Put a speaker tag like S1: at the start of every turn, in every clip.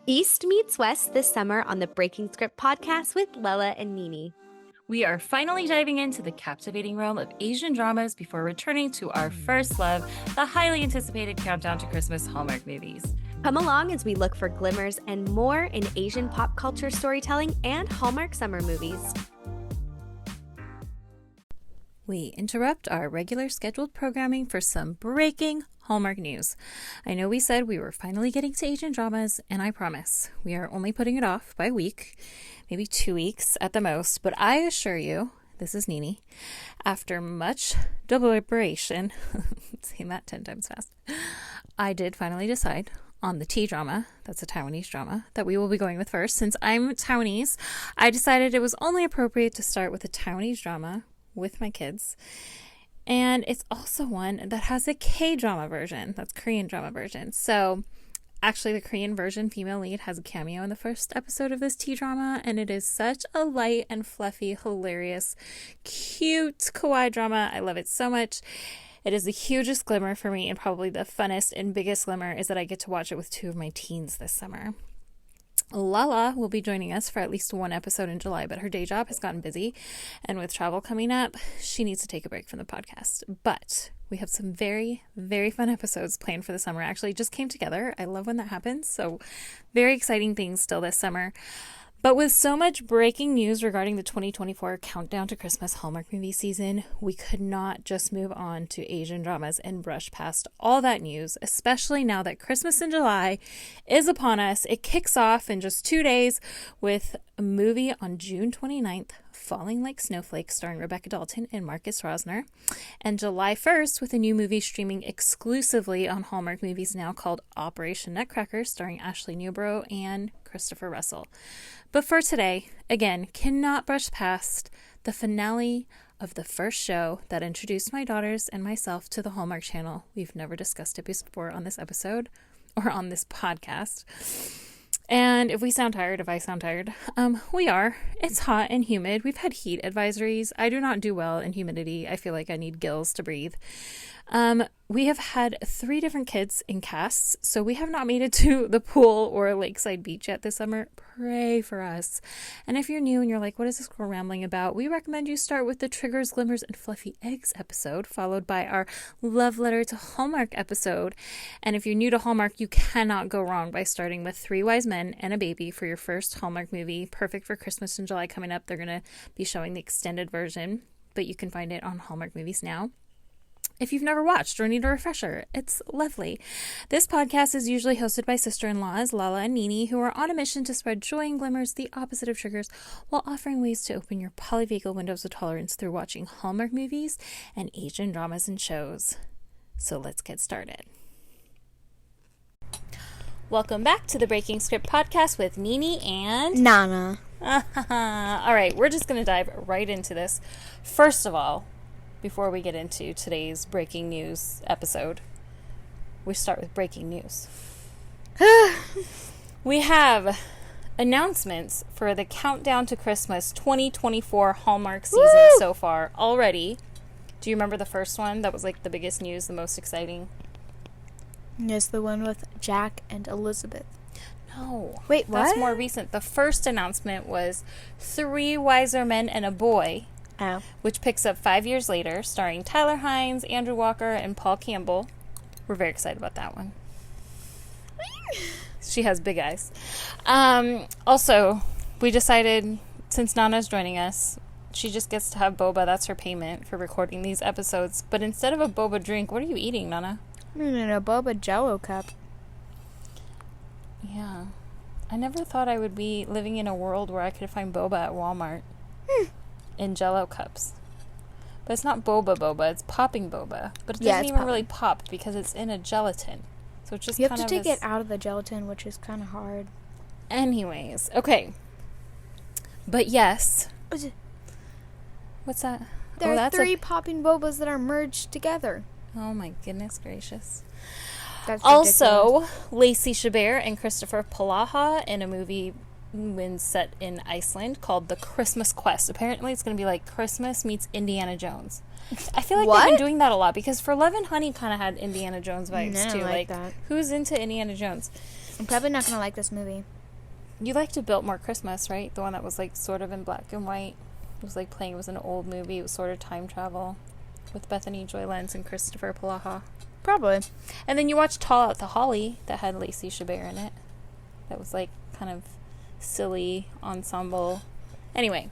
S1: East meets West this summer on the Breaking Script podcast with Lella and Nini.
S2: We are finally diving into the captivating realm of Asian dramas before returning to our first love, the highly anticipated countdown to Christmas Hallmark movies.
S1: Come along as we look for glimmers and more in Asian pop culture storytelling and Hallmark summer movies.
S2: We interrupt our regular scheduled programming for some breaking Hallmark news. I know we said we were finally getting to Asian dramas, and I promise we are only putting it off by a week, maybe 2 weeks at the most, but I assure you, this is Nini, after much deliberation, saying that 10 times fast, I did finally decide on the T drama, that's a Taiwanese drama, that we will be going with first. Since I'm Taiwanese, I decided it was only appropriate to start with a Taiwanese drama with my kids. And it's also one that has a K-drama version. That's Korean drama version. So actually the Korean version female lead has a cameo in the first episode of this T-drama, and it is such a light and fluffy, hilarious, cute kawaii drama. I love it so much. It is the hugest glimmer for me, and probably the funnest and biggest glimmer is that I get to watch it with 2 of my teens this summer. Lala will be joining us for at least 1 episode in July, but her day job has gotten busy, and with travel coming up, she needs to take a break from the podcast. But we have some very, very fun episodes planned for the summer. Actually, it just came together. I love when that happens. So very exciting things still this summer. But with so much breaking news regarding the 2024 Countdown to Christmas Hallmark movie season, we could not just move on to Asian dramas and brush past all that news, especially now that Christmas in July is upon us. It kicks off in just 2 days with a movie on June 29th, Falling Like Snowflakes, starring Rebecca Dalton and Marcus Rosner, and July 1st with a new movie streaming exclusively on Hallmark Movies now called Operation Nutcracker, starring Ashley Newborough and Christopher Russell. But for today, again, cannot brush past the finale of the first show that introduced my daughters and myself to the Hallmark Channel. We've never discussed it before on this episode or on this podcast. And if I sound tired, we are. It's hot and humid. We've had heat advisories. I do not do well in humidity. I feel like I need gills to breathe. We have had 3 different kids in casts, so we have not made it to the pool or lakeside beach yet this summer. Pray for us. And if you're new and you're like, what is this girl rambling about? We recommend you start with the Triggers, Glimmers, and Fluffy Eggs episode, followed by our Love Letter to Hallmark episode. And if you're new to Hallmark, you cannot go wrong by starting with 3 Wise Men and a Baby for your first Hallmark movie. Perfect for Christmas in July coming up. They're going to be showing the extended version, but you can find it on Hallmark Movies now. If you've never watched or need a refresher, it's lovely. This podcast is usually hosted by sister-in-laws Lala and Nini, who are on a mission to spread joy and glimmers, the opposite of triggers, while offering ways to open your polyvagal windows of tolerance through watching Hallmark movies and Asian dramas and shows. So let's get started. Welcome back to the Breaking Script podcast with Nini and
S3: Nana.
S2: All right, we're just going to dive right into this. First of all, before we get into today's breaking news episode, we start with breaking news. We have announcements for the Countdown to Christmas 2024 Hallmark season so far already. Do you remember the first one? That was like the biggest news, the most exciting.
S3: Yes, the one with Jack and Elizabeth.
S2: No.
S3: Wait, what?
S2: That's more recent. The first announcement was 3 Wiser Men and a Boy.
S3: Oh.
S2: Which picks up 5 years later, starring Tyler Hynes, Andrew Walker, and Paul Campbell. We're very excited about that one. She has big eyes. Also, we decided, since Nana's joining us, she just gets to have boba. That's her payment for recording these episodes. But instead of a boba drink, what are you eating, Nana?
S3: I'm in a boba jello cup.
S2: Yeah. I never thought I would be living in a world where I could find boba at Walmart. In jello cups. But it's not boba, it's popping boba. But it doesn't even really pop because it's in a gelatin. So it's just
S3: you have to take it out of the gelatin, which is kind of hard.
S2: Anyways, okay. But yes. What's that?
S3: There are 3 popping bobas that are merged together.
S2: Oh my goodness gracious.
S3: That's
S2: also, Lacey Chabert and Christopher Palaha in a movie when set in Iceland called The Christmas Quest. Apparently it's going to be like Christmas meets Indiana Jones. I feel like they've been doing that a lot because For Love and Honey kind of had Indiana Jones vibes too. Like that. Who's into Indiana Jones?
S3: I'm probably not going to like this movie.
S2: You liked A Biltmore Christmas, right? The one that was like sort of in black and white. It was like playing, it was an old movie. It was sort of time travel with Bethany Joy Lenz and Christopher Polaha.
S3: Probably.
S2: And then you watched Tall Out the Holly that had Lacey Chabert in it. That was like kind of silly ensemble. Anyway.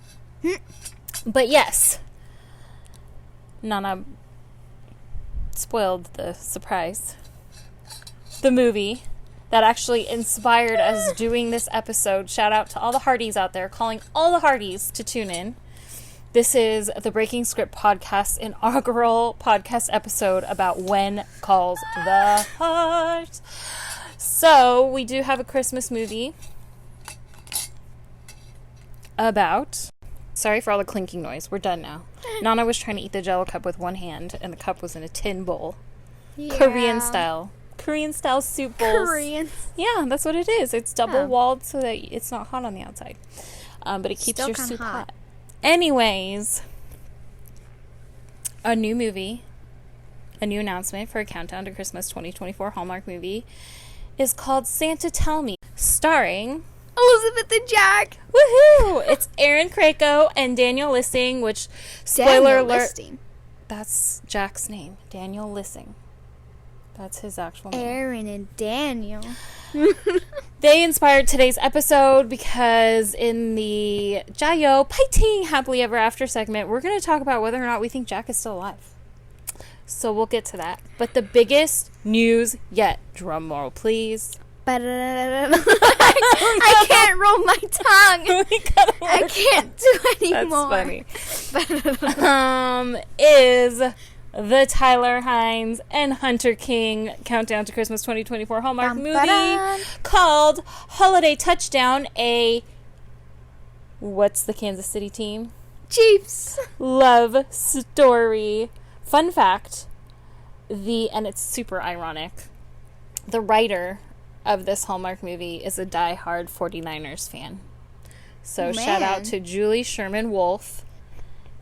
S2: But yes. Nana spoiled the surprise. The movie that actually inspired us doing this episode. Shout out to all the Hardys out there, calling all the Hardys to tune in. This is the Breaking Script Podcast's inaugural podcast episode about When Calls the Heart. So, we do have a Christmas movie about... Sorry for all the clinking noise. We're done now. Nana was trying to eat the Jell-O cup with one hand, and the cup was in a tin bowl. Yeah. Korean style soup bowls. Korean. Yeah, that's what it is. It's double-walled so that it's not hot on the outside. But it keeps your soup hot. Anyways, a new movie, a new announcement for a countdown to Christmas 2024 Hallmark movie is called Santa Tell Me, starring
S3: Elizabeth and Jack.
S2: Woohoo! It's Erin Krakow and Daniel Lissing, which, spoiler alert, that's Jack's name, Daniel Lissing. That's his actual name.
S3: Erin and Daniel.
S2: They inspired today's episode because in the Jayo Piting Happily Ever After segment, we're going to talk about whether or not we think Jack is still alive. So we'll get to that. But the biggest news yet, drum roll please.
S3: I can't roll my tongue. I can't do anymore.
S2: That's funny. Is the Tyler Hines and Hunter King Countdown to Christmas 2024 Hallmark movie called Holiday Touchdown, what's the Kansas City team?
S3: Chiefs. Love
S2: story. Fun fact, and it's super ironic, the writer of this Hallmark movie is a diehard 49ers fan. So shout out to Julie Sherman Wolfe.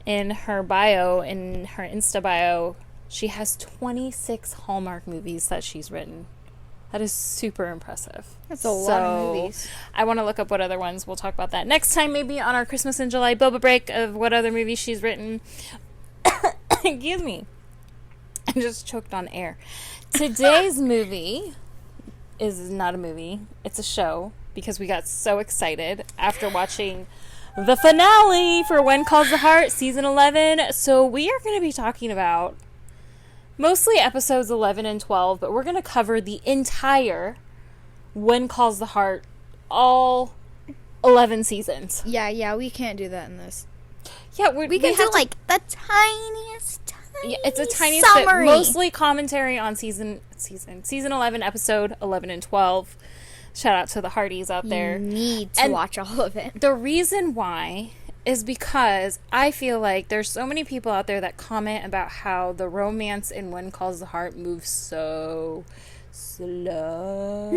S2: In her bio, in her Insta bio, she has 26 Hallmark movies that she's written. That is super impressive.
S3: That's a lot of movies.
S2: I want to look up what other ones. We'll talk about that next time, maybe on our Christmas in July boba break of what other movies she's written. Excuse me. I just choked on air. Today's movie is not a movie. It's a show because we got so excited after watching the finale for When Calls the Heart, Season 11. So we are going to be talking about mostly episodes 11 and 12, but we're going to cover the entire When Calls the Heart, all 11 seasons.
S3: Yeah, we can't do that in this.
S2: Yeah,
S3: we can do like the tiniest
S2: it's a tiny
S3: summary.
S2: Bit, mostly commentary on season 11, episode 11 and 12. Shout out to the Hardys out there.
S3: You need to watch all of it.
S2: The reason why is because I feel like there's so many people out there that comment about how the romance in When Calls the Heart moves so slow.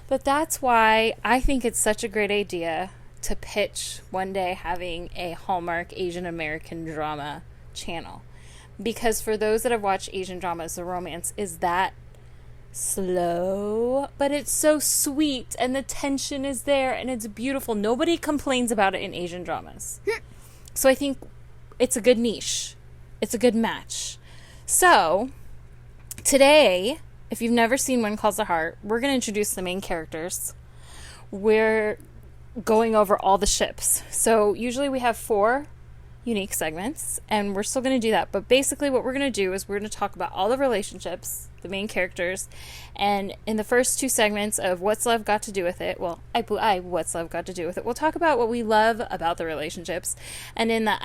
S2: But that's why I think it's such a great idea to pitch one day having a Hallmark Asian American drama channel. Because for those that have watched Asian dramas, the romance is that slow, but it's so sweet and the tension is there and it's beautiful. Nobody complains about it in Asian dramas. So I think it's a good niche. It's a good match. So today, if you've never seen When Calls the Heart, we're going to introduce the main characters. We're going over all the ships. So usually we have 4 unique segments, and we're still going to do that. But basically what we're going to do is we're going to talk about all the relationships, the main characters, and in the first 2 segments of What's Love Got to Do with It, What's Love Got to Do with It, we'll talk about what we love about the relationships. And in the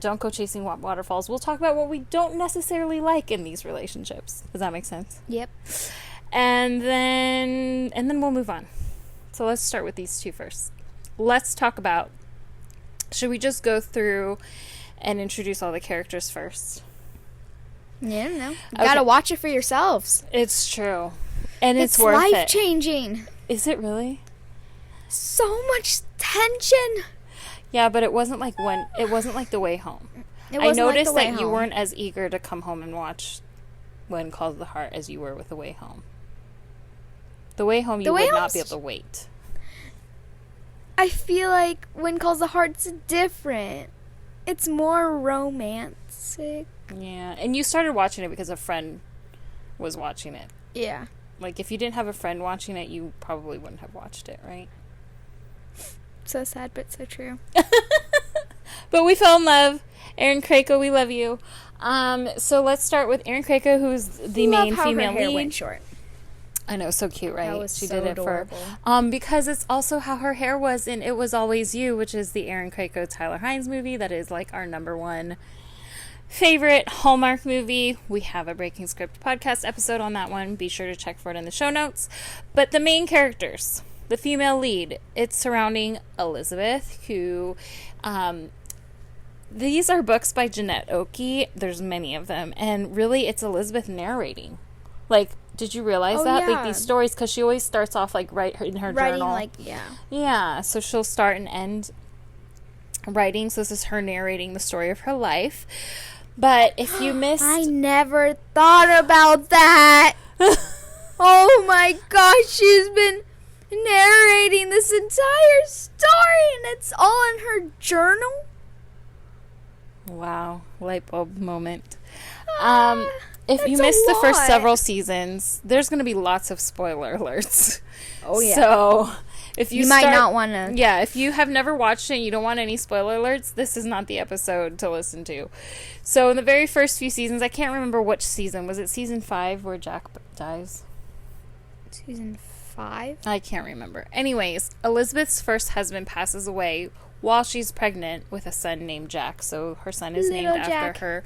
S2: Don't Go Chasing Waterfalls, we'll talk about what we don't necessarily like in these relationships. Does that make sense?
S3: Yep.
S2: And then we'll move on. So let's start with these 2 first. Let's talk about, should we just go through and introduce all the characters first?
S3: Yeah, no. You gotta watch it for yourselves.
S2: It's true. And it's worth it.
S3: It's life-changing.
S2: Is it really?
S3: So much tension.
S2: Yeah, but it wasn't like The Way Home. I noticed that you weren't as eager to come home and watch When Calls the Heart as you were with The Way Home. The Way Home, you would not be able to wait.
S3: I feel like When Calls the Heart's different. It's more romantic.
S2: Yeah, and you started watching it because a friend was watching it.
S3: Yeah.
S2: Like, if you didn't have a friend watching it, you probably wouldn't have watched it, right?
S3: So sad, but so true.
S2: But we fell in love. Erin Krakow, we love you. So let's start with Erin Krakow, who's the main female
S3: her hair
S2: lead.
S3: went short.
S2: I know, so cute, right?
S3: That was
S2: she
S3: so
S2: did it
S3: adorable.
S2: Because it's also how her hair was in It Was Always You, which is the Erin Krakow Tyler Hines movie that is like our number one favorite Hallmark movie. We have a Breaking Script podcast episode on that one. Be sure to check for it in the show notes. But the main characters, the female lead, it's surrounding Elizabeth, who these are books by Jeanette Oki. There's many of them, and really it's Elizabeth narrating. Like, did you realize that?
S3: Yeah.
S2: Like, these stories, because she always starts off, like, in her
S3: Writing,
S2: journal.
S3: like, yeah.
S2: Yeah, so she'll start and end writing, so this is her narrating the story of her life. But if you missed...
S3: I never thought about that. Oh my gosh, she's been narrating this entire story, and it's all in her journal.
S2: Wow, light bulb moment. If
S3: That's
S2: you missed the first
S3: lot.
S2: several seasons, there's going to be lots of spoiler alerts.
S3: Oh, yeah.
S2: So, if you
S3: might not want to...
S2: Yeah, if you have never watched it and you don't want any spoiler alerts, this is not the episode to listen to. So, in the very first few seasons, I can't remember which season. Was it season 5 where Jack dies?
S3: Season 5?
S2: I can't remember. Anyways, Elizabeth's first husband passes away while she's pregnant with a son named Jack. So, her son is named after her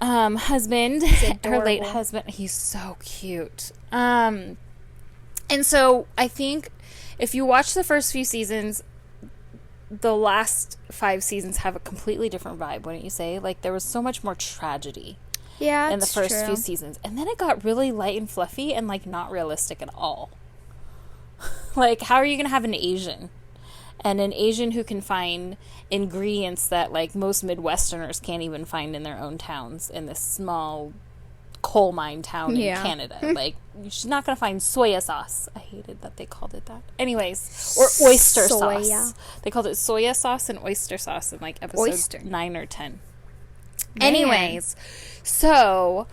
S2: husband, her late husband. He's so cute. And so I think if you watch the first few seasons, the last 5 seasons have a completely different vibe, wouldn't you say? Like, there was so much more tragedy in the first few seasons, and then it got really light and fluffy and like not realistic at all. Like, how are you gonna have an Asian who can find ingredients that like most Midwesterners can't even find in their own towns, in this small coal mine town in Canada? Like, she's not going to find soya sauce. I hated that they called it that. Anyways, or oyster sauce. They called it soya sauce and oyster sauce in like episode 9 or 10. Man. Anyways, so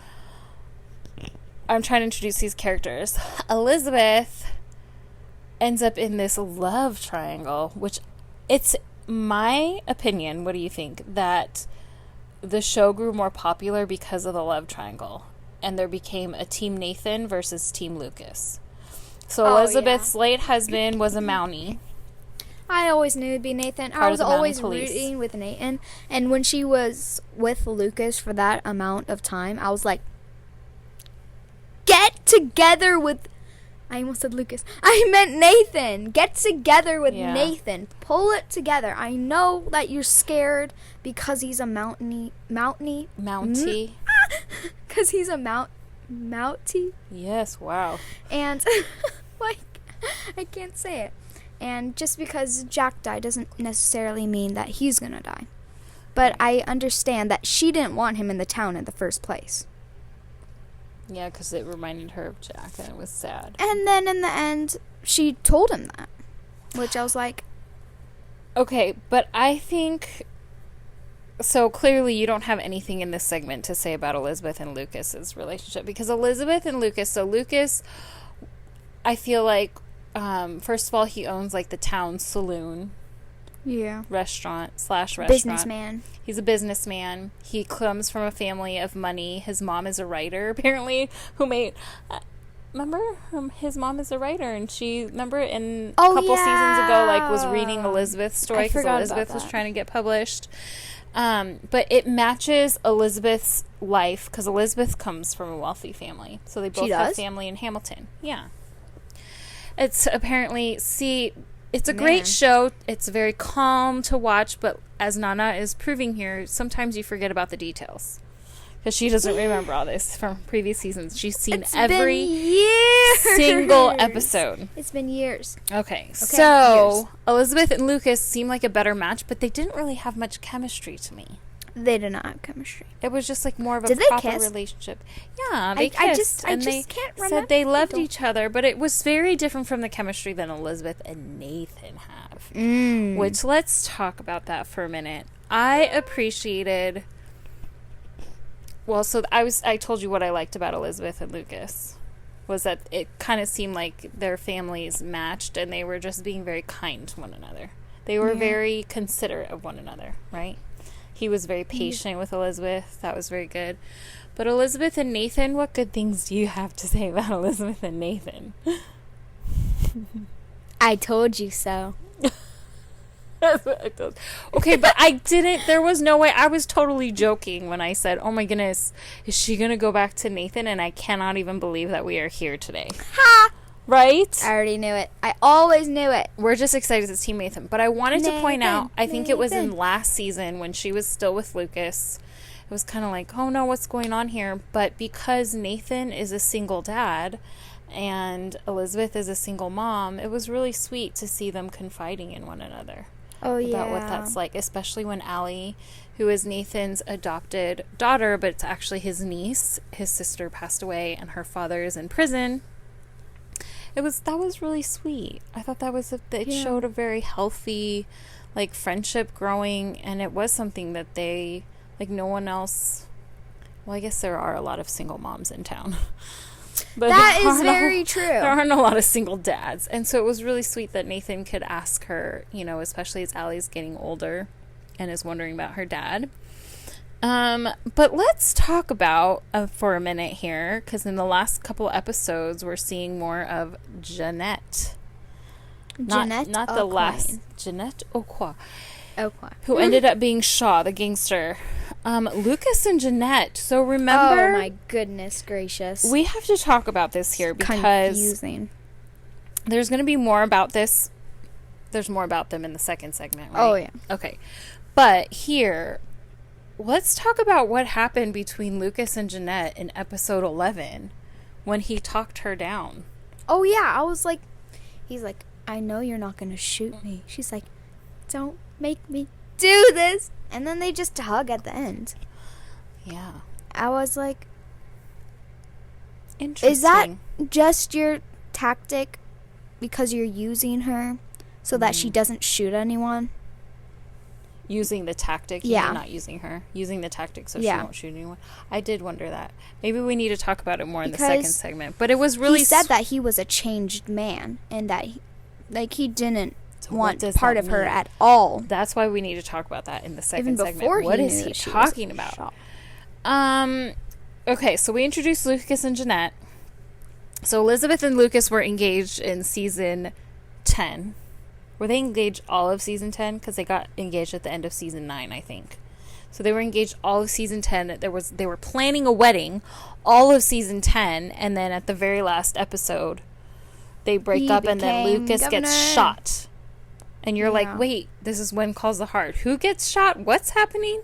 S2: I'm trying to introduce these characters. Elizabeth ends up in this love triangle, which it's my opinion, what do you think, that the show grew more popular because of the love triangle, and there became a Team Nathan versus Team Lucas. So Elizabeth's late husband was a Mountie.
S3: I always knew it'd be Nathan. I was always rooting with Nathan, and when she was with Lucas for that amount of time, I was like, get together with... I almost said Lucas. I meant Nathan. Get together with Nathan. Pull it together. I know that you're scared because he's a Mountie. Because he's a Mountie.
S2: Yes, wow.
S3: And, like, I can't say it. And just because Jack died doesn't necessarily mean that he's gonna die. But I understand that she didn't want him in the town in the first place.
S2: Yeah, because it reminded her of Jack, and it was sad.
S3: And then in the end, she told him that, which I was like...
S2: Okay, but I think... So clearly you don't have anything in this segment to say about Elizabeth and Lucas's relationship, because Elizabeth and Lucas... So Lucas, I feel like, first of all, he owns, like, the town saloon.
S3: Yeah.
S2: Restaurant.
S3: Businessman.
S2: He's a businessman. He comes from a family of money. His mom is a writer, apparently, who made... remember? His mom is a writer, and she, remember, in a couple seasons ago, like, was reading Elizabeth's story, because Elizabeth was trying to get published. But it matches Elizabeth's life, because Elizabeth comes from a wealthy family. So they both have family in Hamilton. Yeah. It's apparently... It's a great show. It's very calm to watch, but as Nana is proving here, sometimes you forget about the details. because she doesn't remember all this from previous seasons. She's seen
S3: It's
S2: every
S3: been years.
S2: single episode.
S3: It's been years.
S2: Okay, so Elizabeth and Lucas seem like a better match, but they didn't really have much chemistry to me.
S3: They did not have chemistry.
S2: It was just like more of a
S3: Did they
S2: proper
S3: kiss?
S2: relationship. Yeah, they kissed.
S3: I
S2: and they
S3: just can't remember.
S2: said they loved each other, but it was very different from the chemistry that Elizabeth and Nathan have. Which, let's talk about that for a minute. I appreciated... Well, so I told you what I liked about Elizabeth and Lucas. Was that it kind of seemed like their families matched, and they were just being very kind to one another. They were very considerate of one another, right? He was very patient with Elizabeth. That was very good. But Elizabeth and Nathan, what good things do you have to say about Elizabeth and Nathan?
S3: I told you so.
S2: That's what I told. Okay, but I didn't. There was no way. I was totally joking when I said, oh my goodness, is she going to go back to Nathan? And I cannot even believe that we are here today.
S3: Ha!
S2: Right?
S3: I already knew it. I always knew it.
S2: We're just excited to see Nathan. But I wanted to point out, I think it was in
S3: Nathan.
S2: last season when she was still with Lucas. It was kind of like, oh no, what's going on here? But because Nathan is a single dad and Elizabeth is a single mom, it was really sweet to see them confiding in one another. About what that's like, especially when Allie, who is Nathan's adopted daughter, but it's actually his niece, his sister passed away and her father is in prison. That was really sweet. I thought that was it showed a very healthy like friendship growing, and it was something that they like no one else. Well, I guess there are a lot of single moms in town. But
S3: that is very true.
S2: There aren't a lot of single dads. And so it was really sweet that Nathan could ask her, especially as Allie's getting older and is wondering about her dad. But let's talk about, for a minute here, because in the last couple episodes, we're seeing more of Jeanette. Not the last. Jeanette Okwa. Who ended up being Shaw, the gangster. Lucas and Jeanette. So remember...
S3: Oh my goodness gracious.
S2: We have to talk about this here because...
S3: Confusing.
S2: There's going to be more about this. There's more about them in the second segment, right?
S3: Oh, yeah.
S2: Okay. But here, let's talk about what happened between Lucas and Jeanette in episode 11 when he talked her down.
S3: Oh, yeah. I was like... He's like, I know you're not going to shoot me. She's like, don't make me do this. And then they just hug at the end.
S2: Yeah.
S3: I was like...
S2: Interesting.
S3: Is that just your tactic because you're using her so that she doesn't shoot anyone?
S2: Using the tactic?
S3: Yeah.
S2: Not using her. Using the tactic so she won't shoot anyone. I did wonder that. Maybe we need to talk about it more in the second segment. But it was really...
S3: He said that he was a changed man and that he didn't want part of her at all.
S2: That's why we need to talk about that in the second
S3: Even
S2: segment.
S3: before
S2: What
S3: he
S2: is
S3: knew
S2: he
S3: she
S2: talking
S3: was
S2: about?
S3: shot.
S2: Okay, so we introduced Lucas and Jeanette. So Elizabeth and Lucas were engaged in season 10. Were they engaged all of season 10? Because they got engaged at the end of season 9, I think. So they were engaged all of season 10. They were planning a wedding all of season 10, and then at the very last episode, they break up, and then Lucas gets shot. And you're like, wait, this is When Calls the Heart. Who gets shot? What's happening?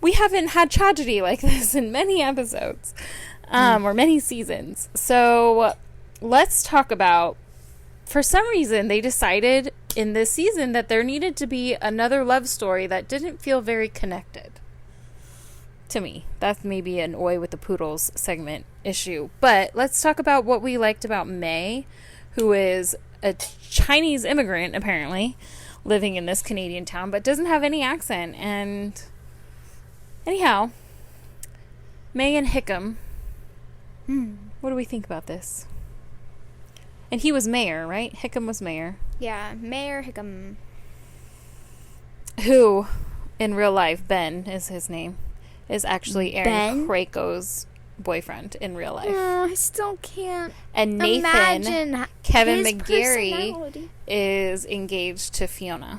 S2: We haven't had tragedy like this in many episodes, or many seasons. So let's talk about, for some reason, they decided in this season that there needed to be another love story that didn't feel very connected to me. That's maybe an Oi with the Poodles segment issue. But let's talk about what we liked about May, who is a Chinese immigrant, apparently, living in this Canadian town, but doesn't have any accent. And anyhow, May and Hickam, what do we think about this? And he was mayor, right? Hickam was mayor.
S3: Yeah, Mayor Hickam.
S2: Who, in real life, Ben is his name, is actually Erin Krakow's boyfriend in real life.
S3: Oh, I still can't.
S2: And Nathan, Kevin McGarry, is engaged to Fiona.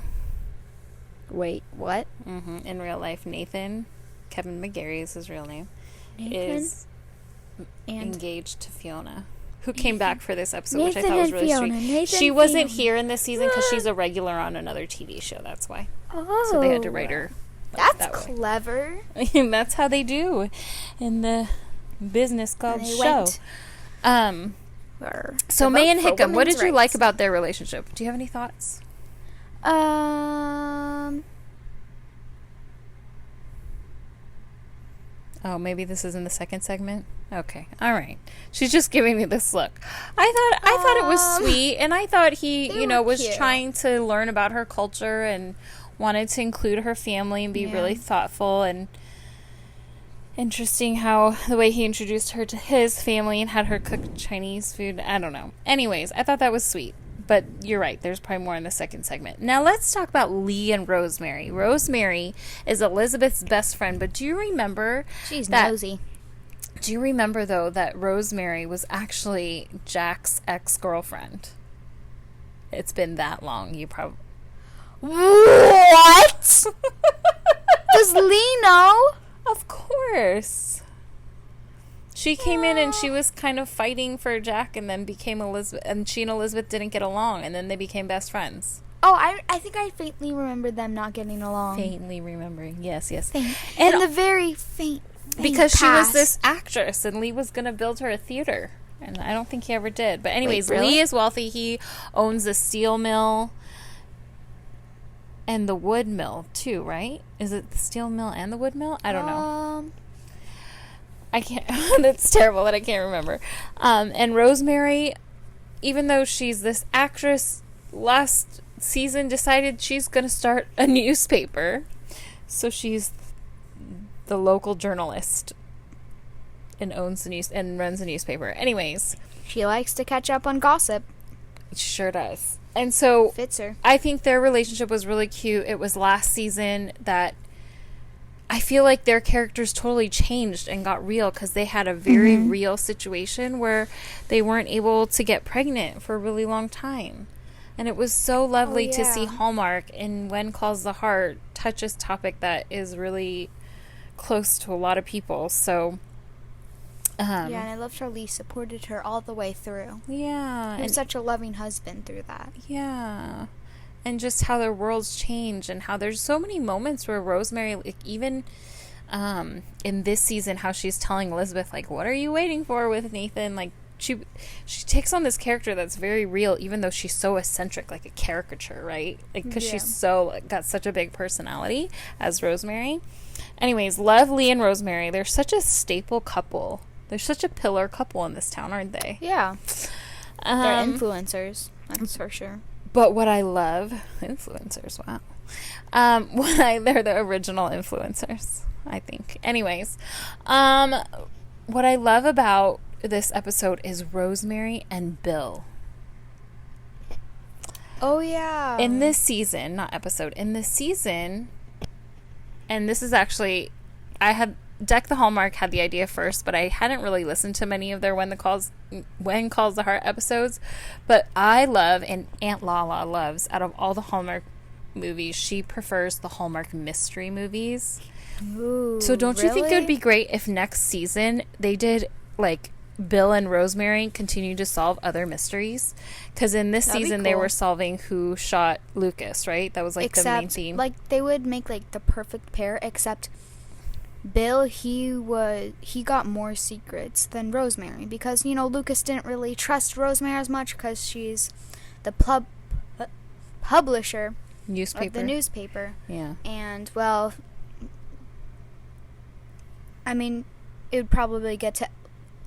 S3: Wait, what?
S2: In real life, Nathan, Kevin McGarry is his real name, is engaged to Fiona, who came back for this episode, which I thought was really sweet. She wasn't here in this season because she's a regular on another TV show. That's why.
S3: Oh.
S2: So they had to write her
S3: That's
S2: that
S3: clever.
S2: And that's how they do in the business called show. So May and Hickam, what did you like about their relationship? Do you have any thoughts? Oh, maybe this is in the second segment? Okay. All right. She's just giving me this look. I thought it was sweet, and I thought he, was
S3: cute.
S2: trying to learn about her culture and wanted to include her family and be really thoughtful, and interesting how the way he introduced her to his family and had her cook Chinese food. I don't know. Anyways, I thought that was sweet. But you're right. There's probably more in the second segment. Now let's talk about Lee and Rosemary. Rosemary is Elizabeth's best friend. But do you remember?
S3: She's nosy.
S2: Do you remember, though, that Rosemary was actually Jack's ex-girlfriend? It's been that long. You probably...
S3: What? Does Lee know?
S2: Of course. She came in and she was kind of fighting for Jack and then became Elizabeth. And she and Elizabeth didn't get along. And then they became best friends.
S3: Oh, I think I faintly remember them not getting along.
S2: Faintly remembering. Yes.
S3: And
S2: And
S3: the very faint
S2: because she was
S3: past.
S2: this actress and Lee was going to build her a theater. And I don't think he ever did. But anyways,
S3: Wait, really?
S2: Lee is wealthy. He owns a steel mill and the wood mill too, right? Is it the steel mill and the wood mill? I don't know. I can't. That's terrible that I can't remember. And Rosemary, even though she's this actress, last season decided she's going to start a newspaper. So she's the local journalist and owns the news and runs the newspaper. Anyways,
S3: She likes to catch up on gossip.
S2: she sure does. And so
S3: Fits her.
S2: I think their relationship was really cute. It was last season that I feel like their characters totally changed and got real because they had a very real situation where they weren't able to get pregnant for a really long time. And it was so lovely to see Hallmark in When Calls the Heart touch this topic that is really close to a lot of people. So,
S3: And I loved how Lee supported her all the way through.
S2: yeah.
S3: He was such a loving husband through that.
S2: Yeah. And just how their worlds change and how there's so many moments where Rosemary, like, even in this season, how she's telling Elizabeth, like, what are you waiting for with Nathan? Like, she takes on this character that's very real, even though she's so eccentric, like a caricature, right? Like, because she's so, got such a big personality as Rosemary. Anyways, love Lee and Rosemary. They're such a staple couple. They're such a pillar couple in this town, aren't they?
S3: Yeah. They're influencers. That's for sure.
S2: But what I love, influencers, wow. They're the original influencers, I think. Anyways, what I love about this episode is Rosemary and Bill.
S3: Oh, yeah.
S2: In this season, not episode, in this season, and this is actually, Deck the Hallmark had the idea first, but I hadn't really listened to many of their When Calls the Heart episodes. But I love, and Aunt Lala loves, out of all the Hallmark movies, she prefers the Hallmark mystery movies.
S3: Ooh,
S2: So don't you think it would
S3: really?
S2: be great if next season they did, like, Bill and Rosemary continue to solve other mysteries? Because in this
S3: That'd be
S2: season they
S3: cool.
S2: were solving who shot Lucas, right? That was like the main theme.
S3: Like, they would make, like, the perfect pair, except Bill, he got more secrets than Rosemary because, Lucas didn't really trust Rosemary as much because she's the publisher
S2: Newspaper.
S3: of the newspaper.
S2: Yeah.
S3: And, well, I mean, it would probably get to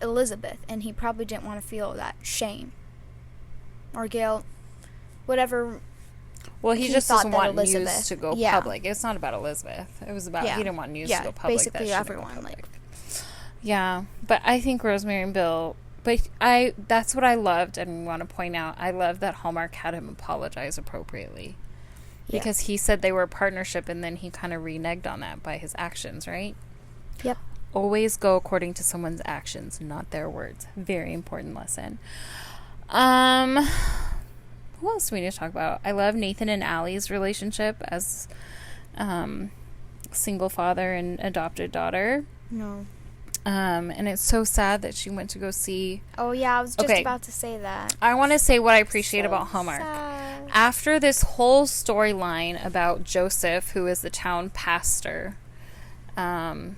S3: Elizabeth, and he probably didn't want to feel that shame or guilt, whatever.
S2: Well, he just
S3: thought
S2: doesn't
S3: that
S2: want news
S3: Elizabeth-
S2: to go
S3: yeah.
S2: public. It's not about Elizabeth. It was about, he didn't want news to go public.
S3: Basically
S2: that shouldn't go
S3: everyone,
S2: public.
S3: like.
S2: Yeah, but I think Rosemary and Bill, that's what I loved and want to point out. I love that Hallmark had him apologize appropriately.
S3: Yeah.
S2: Because he said they were a partnership and then he kind of reneged on that by his actions, right?
S3: Yep.
S2: Always go according to someone's actions, not their words. Very important lesson. Who else do we need to talk about? I love Nathan and Allie's relationship as single father and adopted daughter.
S3: No.
S2: And it's so sad that she went to go see.
S3: Oh, yeah, I was just
S2: Okay.
S3: about to say that.
S2: I want to say what I appreciate
S3: So
S2: about Hallmark.
S3: sad.
S2: after this whole storyline about Joseph, who is the town pastor, and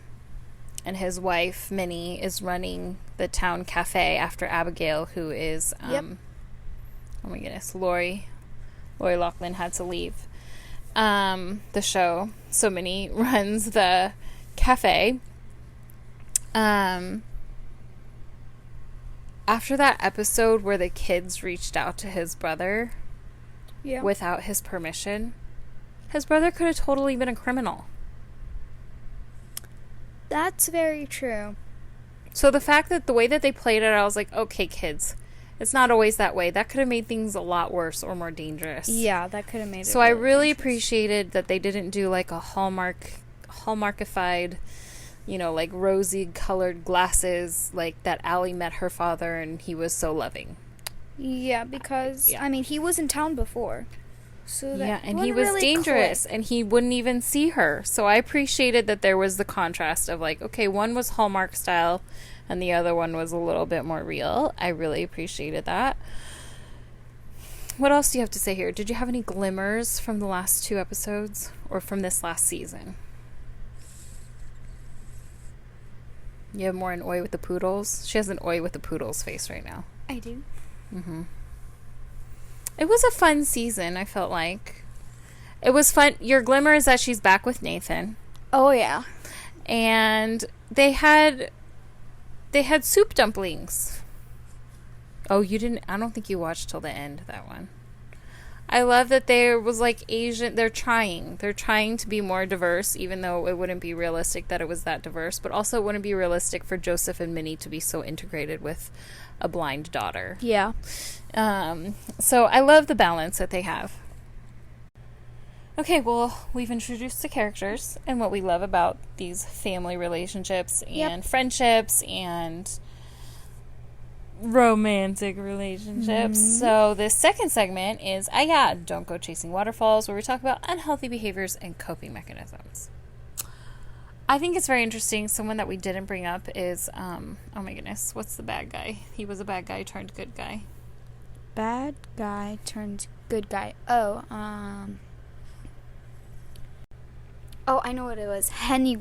S2: his wife, Minnie, is running the town cafe after Abigail, who is, oh my goodness, Lori Loughlin had to leave the show. So Minnie runs the cafe. After that episode where the kids reached out to his brother without his permission, his brother could have totally been a criminal.
S3: That's very true.
S2: So the fact that the way that they played it, I was like, okay, kids, it's not always that way. That could have made things a lot worse or more dangerous.
S3: Yeah, that could have made it
S2: So I really appreciated that they didn't do like a Hallmarkified, you know, like rosy colored glasses, like that Allie met her father and he was so loving.
S3: Yeah, because, I mean, he was in town before. So that
S2: and he was really dangerous and he wouldn't even see her. So I appreciated that there was the contrast of like, okay, one was Hallmark style and the other one was a little bit more real. I really appreciated that. What else do you have to say here? Did you have any glimmers from the last 2 episodes or from this last season? You have more an oi with the poodles? She has an oi with the poodles face right now.
S3: I do.
S2: Mm-hmm. It was a fun season, I felt like. It was fun. Your glimmer is that she's back with Nathan.
S3: Oh, yeah.
S2: And they had soup dumplings. Oh, you didn't... I don't think you watched till the end, that one. I love that there was, like, Asian... They're trying to be more diverse, even though it wouldn't be realistic that it was that diverse. But also it wouldn't be realistic for Joseph and Minnie to be so integrated with a blind daughter.
S3: Yeah.
S2: So I love the balance that they have. Okay, well, we've introduced the characters and what we love about these family relationships and friendships and romantic relationships. Mm-hmm. So this second segment is, Don't Go Chasing Waterfalls, where we talk about unhealthy behaviors and coping mechanisms. I think it's very interesting. Someone that we didn't bring up is, oh my goodness, what's the bad guy? He was a bad guy turned good guy.
S3: Bad guy turned good guy. Oh, I know what it was. Henry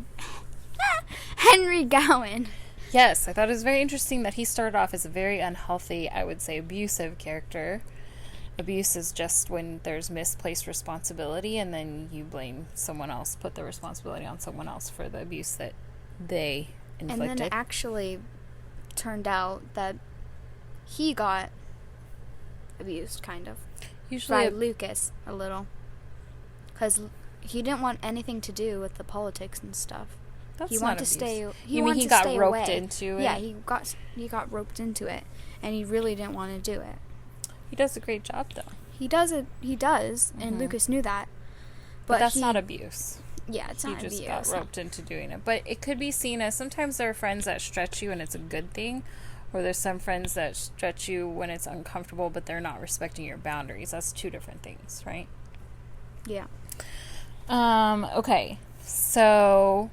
S3: Gowan.
S2: Yes, I thought it was very interesting that he started off as a very unhealthy, I would say abusive character. Abuse is just when there's misplaced responsibility and then you blame someone else, put the responsibility on someone else for the abuse that they inflicted.
S3: And then it actually turned out that he got abused, kind of.
S2: Usually
S3: by Lucas, a little. Because he didn't want anything to do with the politics and stuff.
S2: That's
S3: he
S2: not
S3: wanted
S2: abuse.
S3: to stay.
S2: You mean he got roped into it?
S3: Yeah, he got roped into it, and he really didn't want to do it.
S2: He does a great job, though.
S3: He does, and Lucas knew that.
S2: But that's not abuse.
S3: Yeah, it's not abuse.
S2: He just got roped into doing it. But it could be seen as sometimes there are friends that stretch you and it's a good thing, or there's some friends that stretch you when it's uncomfortable, but they're not respecting your boundaries. That's 2 different things, right?
S3: Yeah.
S2: Okay. So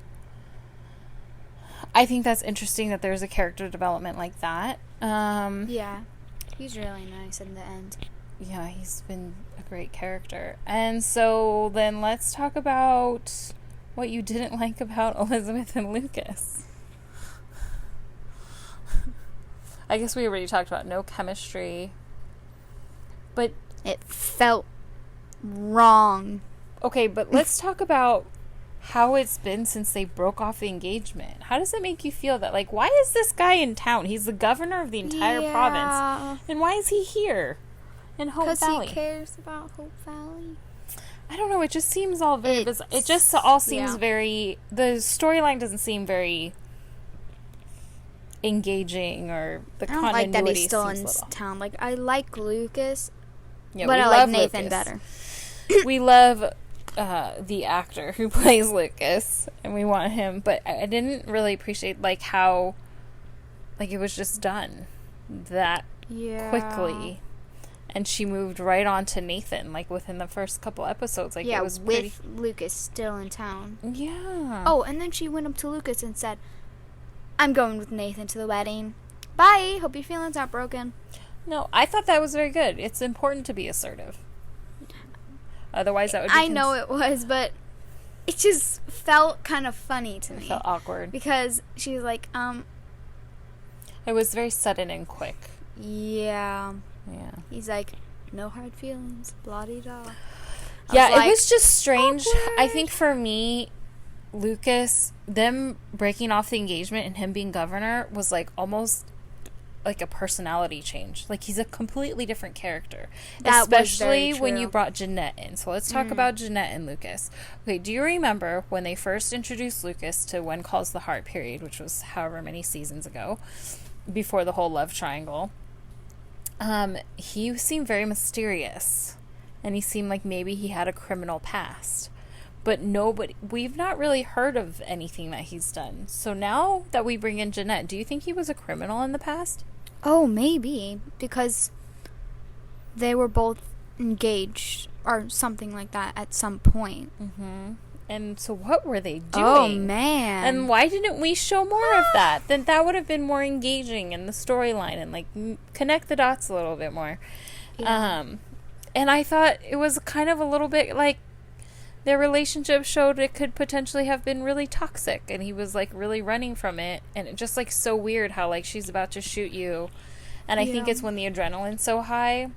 S2: I think that's interesting that there's a character development like that.
S3: Yeah. He's really nice in the end.
S2: Yeah, he's been a great character. And so then let's talk about what you didn't like about Elizabeth and Lucas. I guess we already talked about no chemistry. But
S3: it felt wrong.
S2: Okay, but let's talk about how it's been since they broke off the engagement. How does it make you feel that, like, why is this guy in town? He's the governor of the entire province. And why is he here in Hope Valley?
S3: Because he cares about Hope Valley.
S2: I don't know. It just seems all very bizarre. It just all seems very... The storyline doesn't seem very engaging, or the continuity
S3: I don't like that he's still in
S2: little.
S3: town. Like, I like Lucas,
S2: yeah,
S3: but I like Nathan better.
S2: We love... the actor who plays Lucas, and we want him, but I didn't really appreciate like how like it was just done that quickly, and she moved right on to Nathan like within the first couple episodes. Like it was
S3: with Lucas still in town.
S2: Yeah.
S3: Oh, and then she went up to Lucas and said, "I'm going with Nathan to the wedding. Bye. Hope your feelings aren't broken."
S2: No, I thought that was very good. It's important to be assertive. Otherwise, that would be...
S3: I know it was, but it just felt kind of funny to me.
S2: It felt awkward.
S3: Because she was like,
S2: It was very sudden and quick.
S3: Yeah.
S2: Yeah.
S3: He's like, no hard feelings, blah-de-da.
S2: Yeah, it was just strange.
S3: Awkward.
S2: I think for me, Lucas, them breaking off the engagement and him being governor was like almost like a personality change. Like he's a completely different character.
S3: That
S2: especially
S3: was very
S2: when
S3: true.
S2: you brought Jeanette in. So let's talk about Jeanette and Lucas. Okay, do you remember when they first introduced Lucas to When Calls the Heart period, which was however many seasons ago, before the whole love triangle? He seemed very mysterious. And he seemed like maybe he had a criminal past. But we've not really heard of anything that he's done. So now that we bring in Jeanette, do you think he was a criminal in the past?
S3: Oh, maybe. Because they were both engaged or something like that at some point.
S2: Mm-hmm. And so what were they doing?
S3: Oh, man.
S2: And why didn't we show more of that? Then that would have been more engaging in the storyline and like connect the dots a little bit more.
S3: Yeah.
S2: And I thought it was kind of a little bit like their relationship showed it could potentially have been really toxic, and he was like really running from it, and it just like so weird how like she's about to shoot you. And I think it's when the adrenaline's so high.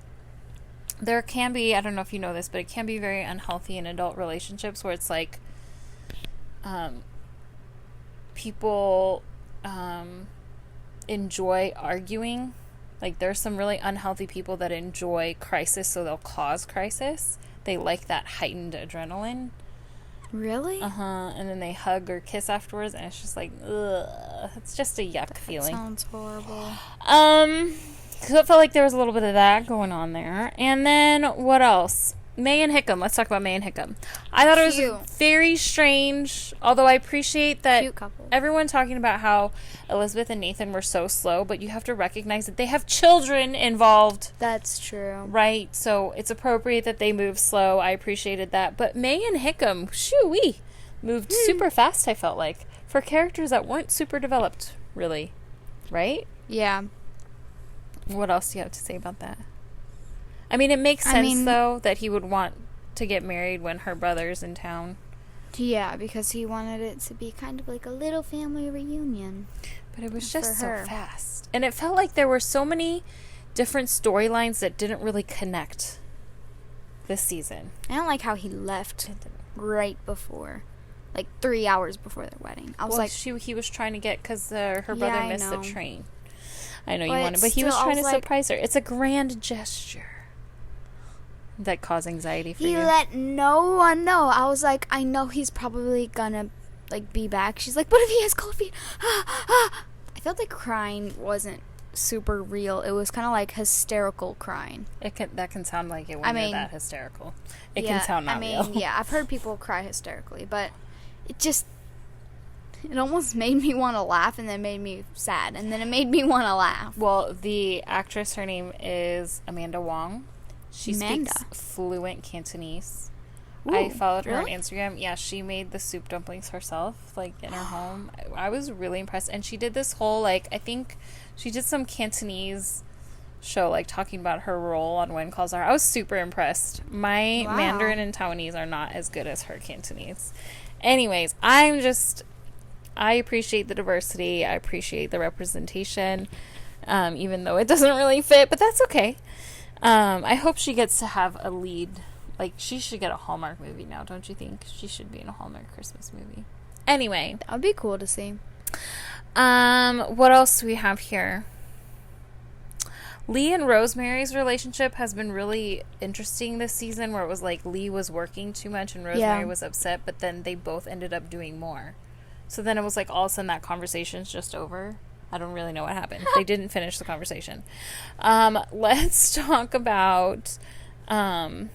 S2: There can be, I don't know if you know this, but it can be very unhealthy in adult relationships where it's like people enjoy arguing. Like, there's some really unhealthy people that enjoy crisis, so they'll cause crisis. They like that heightened adrenaline.
S3: Really?
S2: And then they hug or kiss afterwards, and it's just like, ugh. It's just a yuck feeling.
S3: Sounds horrible.
S2: So it felt like there was a little bit of that going on there. And then, what else? May and Hickam. Let's talk about May and Hickam. I thought it was very strange, although I appreciate that
S3: Cute couple.
S2: everyone talking about how Elizabeth and Nathan were so slow, but you have to recognize that they have children involved.
S3: That's true.
S2: Right? So it's appropriate that they move slow. I appreciated that. But May and Hickam, shoo-wee, moved super fast, I felt like, for characters that weren't super developed, really. Right?
S3: Yeah.
S2: What else do you have to say about that? I mean, it makes sense, though, that he would want to get married when her brother's in town.
S3: Yeah, because he wanted it to be kind of like a little family reunion.
S2: But it was just so fast. And it felt like there were so many different storylines that didn't really connect this season.
S3: I don't like how he left right before, like 3 hours before their wedding. I was like...
S2: he was trying to get, because her brother missed the train. I know you wanted, but he
S3: still,
S2: was trying to surprise her. It's a grand gesture. That cause anxiety for you?
S3: He let no one know. I was like, I know he's probably gonna like be back. She's like, what if he has cold feet? I felt like crying wasn't super real. It was kind of like hysterical crying.
S2: That can sound like it when you're that hysterical. It can sound not real.
S3: Yeah, I've heard people cry hysterically, but it almost made me want to laugh, and then made me sad, and then it made me want to laugh.
S2: Well, the actress, her name is Amanda Wong. She speaks fluent Cantonese. Ooh, I followed her on Instagram. Yeah, she made the soup dumplings herself, like, in her home. I was really impressed. And she did this whole, like, I think she did some Cantonese show, like, talking about her role on When Calls the Heart. I was super impressed. My Mandarin and Taiwanese are not as good as her Cantonese. Anyways, I appreciate the diversity. I appreciate the representation, even though it doesn't really fit, but that's okay. I hope she gets to have a lead. Like, she should get a Hallmark movie now, don't you think? She should be in a Hallmark Christmas movie. Anyway.
S3: That would be cool to see.
S2: What else do we have here? Lee and Rosemary's relationship has been really interesting this season, where it was like Lee was working too much and Rosemary was upset, but then they both ended up doing more. So then it was like all of a sudden that conversation's just over. I don't really know what happened. They didn't finish the conversation. Let's talk about I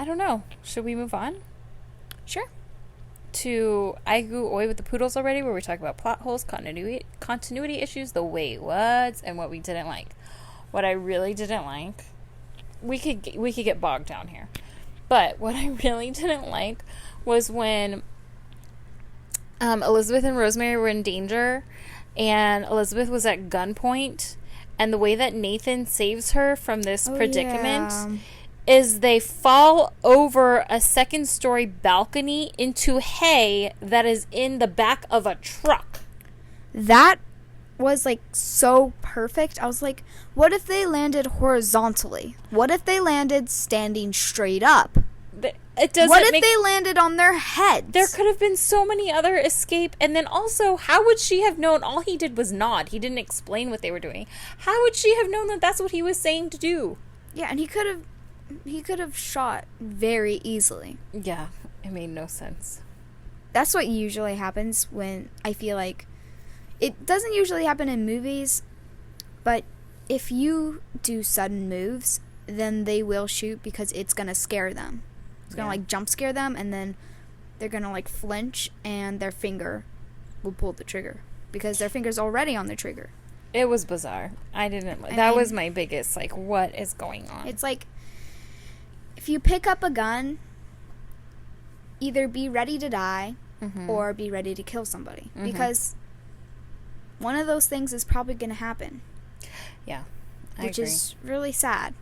S2: don't know. Should we move on?
S3: Sure.
S2: To Aigu Oi with the Poodles already, where we talk about plot holes, continuity issues, the wait whats, and what we didn't like. What I really didn't like, we could get bogged down here. But what I really didn't like was when Elizabeth and Rosemary were in danger, and Elizabeth was at gunpoint, And the way that Nathan saves her from this predicament
S3: yeah.
S2: is they fall over a second-story balcony into hay that is in the back of a truck.
S3: That was like so perfect. I was like, what if they landed horizontally? What if they landed standing straight up?
S2: It doesn't.
S3: What if they landed on their heads?
S2: There could have been so many other escape. And then also, how would she have known? All he did was nod. He didn't explain what they were doing. How would she have known that that's what he was saying to do?
S3: Yeah, and he could have shot very easily.
S2: Yeah, it made no sense.
S3: That's what usually happens when I feel like it doesn't usually happen in movies, but if you do sudden moves, then they will shoot because it's going to scare them. It's going to like jump scare them, and then they're going to like flinch and their finger will pull the trigger because their finger's already on the trigger.
S2: It was bizarre. That was my biggest, like, what is going on?
S3: It's like, if you pick up a gun, either be ready to die or be ready to kill somebody. Because one of those things is probably going to happen.
S2: Yeah, I
S3: which
S2: agree.
S3: is really sad.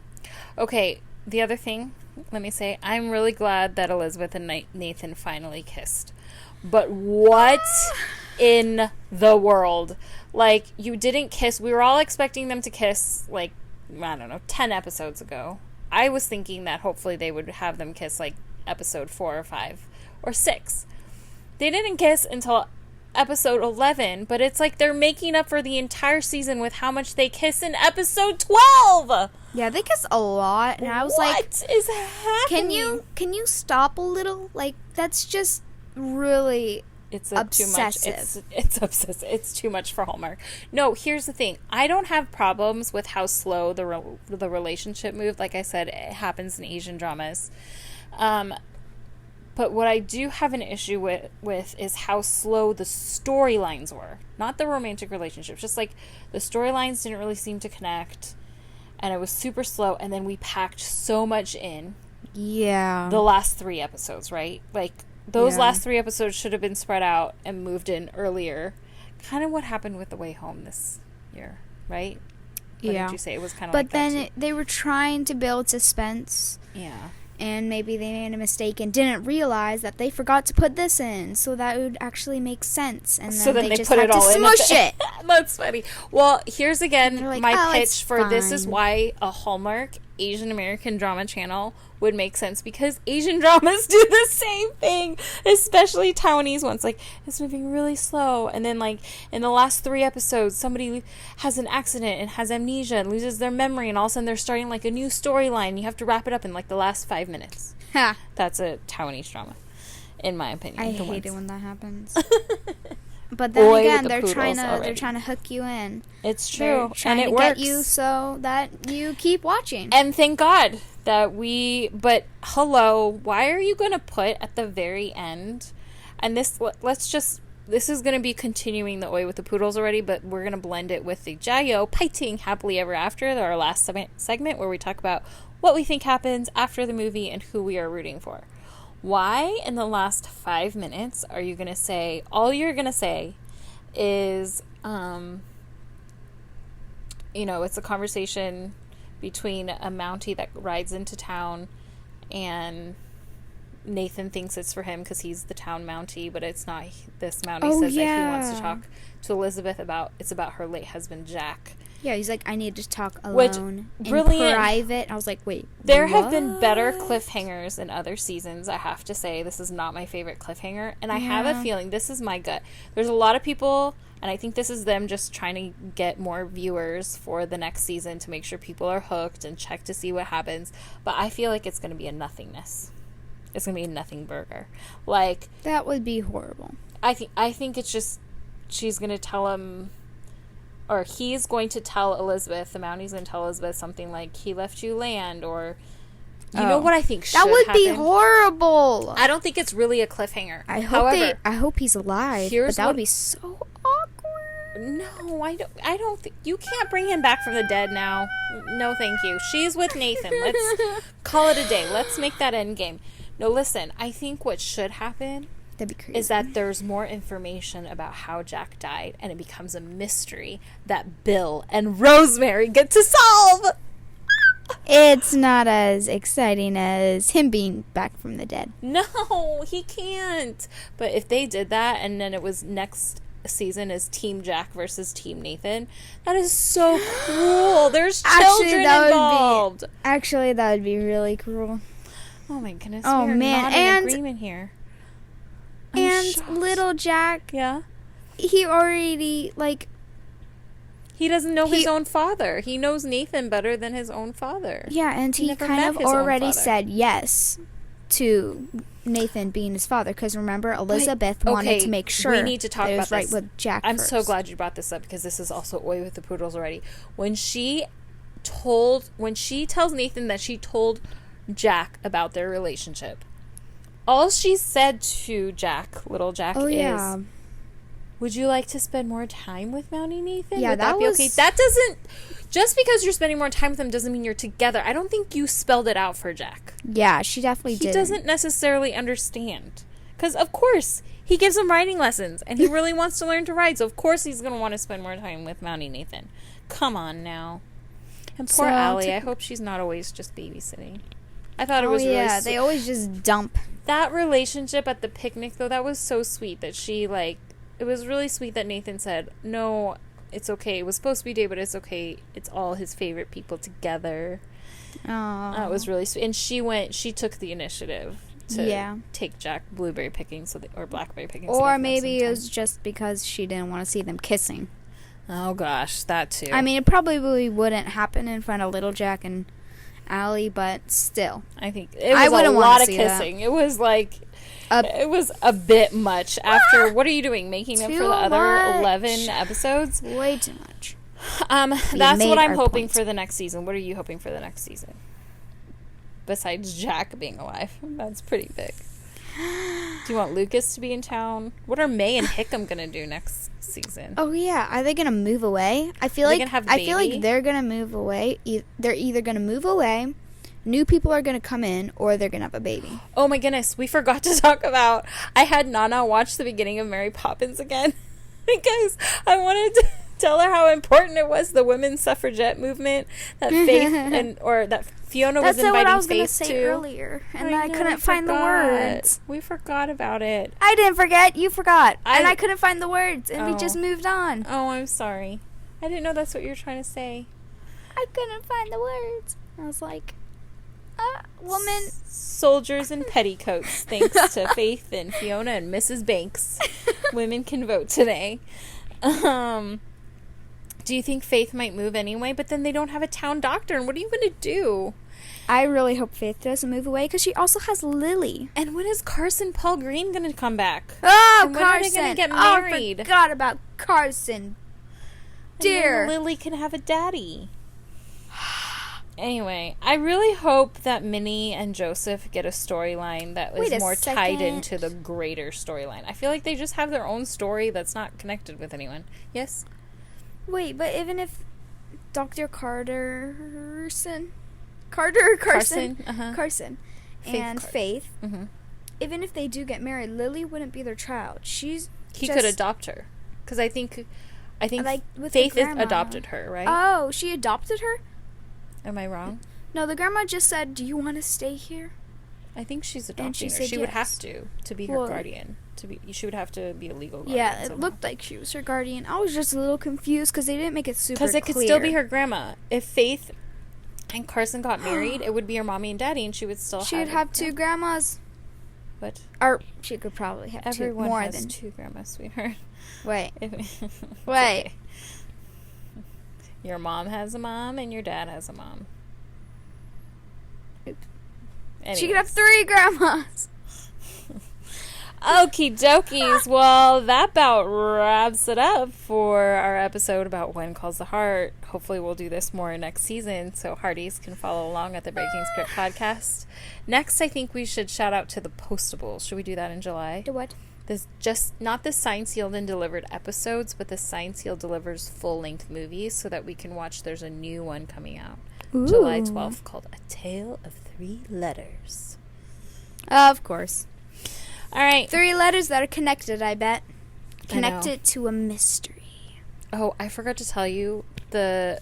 S2: Okay, the other thing, let me say, I'm really glad that Elizabeth and Nathan finally kissed. But what in the world? Like, you didn't kiss. We were all expecting them to kiss, like, I don't know, 10 episodes ago. I was thinking that hopefully they would have them kiss, like, episode 4 or 5 or 6. They didn't kiss until episode 11, but it's like they're making up for the entire season with how much they kiss in episode 12.
S3: Yeah, they kiss a lot, and I was like,
S2: what is happening?
S3: Can you stop a little? Like, that's just really
S2: It's
S3: obsessive.
S2: Too much. It's obsessive. It's too much for Hallmark. No, here's the thing. I don't have problems with how slow the relationship moved. Like I said, it happens in Asian dramas. But what I do have an issue with is how slow the storylines were. Not the romantic relationships. Just like the storylines didn't really seem to connect. And it was super slow. And then we packed so much in.
S3: Yeah.
S2: The last 3 episodes, right? Like, those last 3 episodes should have been spread out and moved in earlier. Kind of what happened with The Way Home this year, right? What did you say? It was kind of like that,
S3: But then they were trying to build suspense.
S2: Yeah.
S3: And maybe they made a mistake and didn't realize that they forgot to put this in, so that would actually make sense. And then,
S2: so then they
S3: just
S2: put
S3: had
S2: it all
S3: to
S2: in.
S3: Smush it.
S2: That's funny. Well, here's again
S3: Like,
S2: my pitch
S3: it's
S2: for this is
S3: fine.
S2: why a Hallmark Asian American drama channel would make sense, because Asian dramas do the same thing, especially Taiwanese ones. Like, it's moving really slow, and then like in the last 3 episodes somebody has an accident and has amnesia and loses their memory, and all of a sudden they're starting like a new storyline. You have to wrap it up in like the last 5 minutes.
S3: Ha.
S2: That's a Taiwanese drama, in my opinion.
S3: I
S2: The
S3: hate it
S2: ones.
S3: when that happens. But then
S2: Boy,
S3: again,
S2: with the
S3: they're
S2: poodles
S3: trying to hook you in.
S2: It's
S3: They're
S2: true,
S3: trying
S2: and it
S3: to
S2: works.
S3: get you so that you keep watching.
S2: And thank God that but hello, why are you going to put at the very end, and this is going to be continuing the Oi with the Poodles already, but we're going to blend it with the Jayo Paiting Happily Ever After, our last segment where we talk about what we think happens after the movie and who we are rooting for. Why in the last 5 minutes are you going to say, all you're going to say is, it's a conversation between a Mountie that rides into town, and Nathan thinks it's for him because he's the town Mountie, but it's not. This Mountie says that he wants to talk to Elizabeth about her late husband Jack.
S3: Yeah, he's like, I need to talk
S2: Which,
S3: alone in
S2: brilliant.
S3: private. I was like, wait,
S2: There have been better cliffhangers in other seasons, I have to say. This is not my favorite cliffhanger, and I have a feeling, this is my gut, there's a lot of people, and I think this is them just trying to get more viewers for the next season to make sure people are hooked and check to see what happens, but I feel like it's going to be a nothingness. It's going to be a nothing burger. Like,
S3: that would be horrible.
S2: I think it's just, she's going to tell him, or he's going to tell Elizabeth, the Mountie's going to tell Elizabeth something like, he left you land, or, you know what I think should
S3: That would
S2: happen?
S3: be horrible.
S2: I don't think it's really a cliffhanger.
S3: I hope he's alive, but that would be so awkward.
S2: No, I don't think, you can't bring him back from the dead now. No, thank you. She's with Nathan. Let's call it a day. Let's make that end game. No, listen, I think what should happen
S3: That'd be crazy.
S2: is that there's more information about how Jack died, and it becomes a mystery that Bill and Rosemary get to solve.
S3: It's not as exciting as him being back from the dead.
S2: No, he can't. But if they did that, and then it was next season is Team Jack versus Team Nathan, that is so cool. There's children involved.
S3: Actually, that would be really cool.
S2: Oh my goodness.
S3: Oh,
S2: we are
S3: man.
S2: not in agreement here. I'm shocked.
S3: Little Jack,
S2: Yeah.
S3: he already, like...
S2: He doesn't know his own father. He knows Nathan better than his own father.
S3: Yeah, and he
S2: never
S3: kind
S2: met
S3: of
S2: his own
S3: already
S2: father.
S3: said yes to Nathan being his father. Because remember, Elizabeth wanted to make sure
S2: we need to talk
S3: that it
S2: about
S3: was right
S2: this.
S3: with Jack
S2: I'm
S3: first.
S2: so glad you brought this up, because this is also Oi with the Poodles already. When she tells Nathan that she told Jack about their relationship, all she said to little Jack, is, would you like to spend more time with Mountie Nathan?
S3: Yeah,
S2: Would that be okay? That doesn't... Just because you're spending more time with him doesn't mean you're together. I don't think you spelled it out for Jack.
S3: Yeah, she definitely did.
S2: He doesn't necessarily understand. Because, of course, he gives him riding lessons, and he really wants to learn to ride, so of course he's going to want to spend more time with Mountie Nathan. Come on now. And poor Allie, I hope she's not always just babysitting. I thought it was really sweet.
S3: They always just dump.
S2: That relationship at the picnic, though, that was so sweet that she, it was really sweet that Nathan said, no, it's okay. It was supposed to be day, but it's okay. It's all his favorite people together.
S3: Oh.
S2: It was really sweet. And she took the initiative to take Jack blueberry picking, or blackberry picking.
S3: Or maybe it was just because she didn't want to see them kissing.
S2: Oh, gosh, that too.
S3: I mean, it probably wouldn't happen in front of little Jack and Allie, but still.
S2: I think it was a lot of kissing.
S3: That.
S2: It was it was a bit much after. What are you doing? Making up for the other 11 episodes?
S3: Way too much.
S2: That's what I'm hoping for the next season. What are you hoping for the next season? Besides Jack being alive. That's pretty big. Do you want Lucas to be in town? What are May and Hickam going to do next season?
S3: Oh, yeah. Are they going to move away? I feel like they're going to move away. They're either going to move away, new people are going to come in, or they're going to have a baby.
S2: Oh, my goodness. We forgot to talk about... I had Nana watch the beginning of Mary Poppins again because I wanted to tell her how important it was, the women's suffragette movement, that Faith that Fiona was inviting Faith to. That's what I was going to say
S3: earlier, and I couldn't find the words.
S2: We forgot about it.
S3: I didn't forget. You forgot. And I couldn't find the words, and we just moved on.
S2: Oh, I'm sorry. I didn't know that's what you were trying to say.
S3: I couldn't find the words. I was like, woman.
S2: Soldiers in petticoats, thanks to Faith and Fiona and Mrs. Banks. Women can vote today. Do you think Faith might move anyway? But then they don't have a town doctor, and what are you going to do?
S3: I really hope Faith doesn't move away, because she also has Lily.
S2: And when is Carson Paul Green going to come back?
S3: Oh,
S2: and when
S3: Carson!
S2: are they going to get married?
S3: I forgot about Carson. Dear.
S2: And then Lily can have a daddy. Anyway, I really hope that Minnie and Joseph get a storyline that is more tied into the greater storyline. I feel like they just have their own story that's not connected with anyone. Yes?
S3: Wait, but even if Dr. Carson and Faith, even if they do get married, Lily wouldn't be their child.
S2: He could adopt her, because I think like Faith adopted her, right?
S3: Oh, she adopted her?
S2: Am I wrong?
S3: No, the grandma just said, "Do you want to stay here?"
S2: I think she's adopting her. She would have to be her guardian. She would have to be a legal guardian.
S3: Yeah, it looked like she was her guardian. I was just a little confused because they didn't make it super clear.
S2: Because it could still be her grandma. If Faith and Carson got married, it would be her mommy and daddy, and she would still
S3: She would have two grandmas.
S2: What?
S3: Or she could probably have
S2: Everyone
S3: more
S2: has
S3: than
S2: two grandmas, sweetheart.
S3: Wait.
S2: Wait. Okay. Your mom has a mom, and your dad has a mom. Anyways.
S3: She could have 3 grandmas.
S2: Okie dokies. Well, that about wraps it up for our episode about When Calls the Heart. Hopefully we'll do this more next season so Hearties can follow along at the Breaking Script podcast. Next, I think we should shout out to the Postables. Should we do that in July?
S3: The what?
S2: Not the Signed, Sealed, and Delivered episodes, but the Signed, Sealed, Delivers full-length movies so that we can watch. There's a new one coming out July 12th called A Tale of 3 Letters.
S3: Of course.
S2: All right.
S3: 3 letters that are connected, I bet.
S2: I
S3: Connected to a mystery.
S2: Oh, I forgot to tell you, the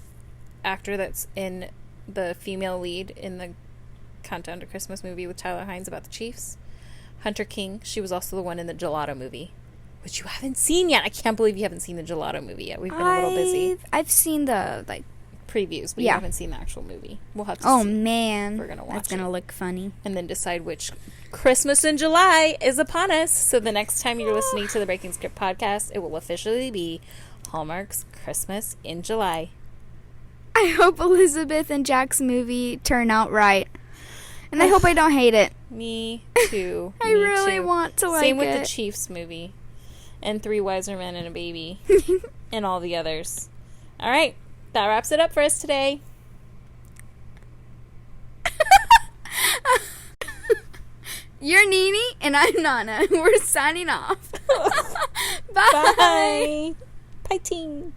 S2: actor that's in the female lead in the Countdown to Christmas movie with Tyler Hynes about the Chiefs, Hunter King, she was also the one in the Gelato movie, which you haven't seen yet. I can't believe you haven't seen the Gelato movie yet. We've been a little busy.
S3: I've seen the,
S2: previews, but you haven't seen the actual movie. We'll have to
S3: Oh,
S2: see.
S3: man.
S2: We're going to watch
S3: That's going to look funny.
S2: and then decide which Christmas in July is upon us. So the next time you're listening to the Breaking Script podcast, it will officially be Hallmark's Christmas in July.
S3: I hope Elizabeth and Jack's movie turn out right. And I hope I don't hate it.
S2: Me too.
S3: I really want to like it.
S2: Same with the Chiefs movie. And 3 Wiser Men and a Baby. And all the others. All right. That wraps it up for us today.
S3: You're Nini, and I'm Nana. We're signing off. Bye.
S2: Bye. Bye, team.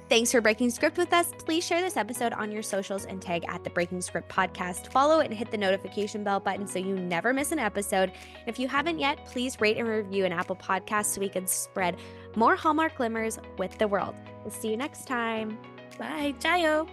S1: Thanks for breaking script with us. Please share this episode on your socials and tag at the Breaking Script podcast. Follow and hit the notification bell button so you never miss an episode. And if you haven't yet, please rate and review an Apple Podcast so we can spread more Hallmark glimmers with the world. We'll see you next time. Bye. Jayo.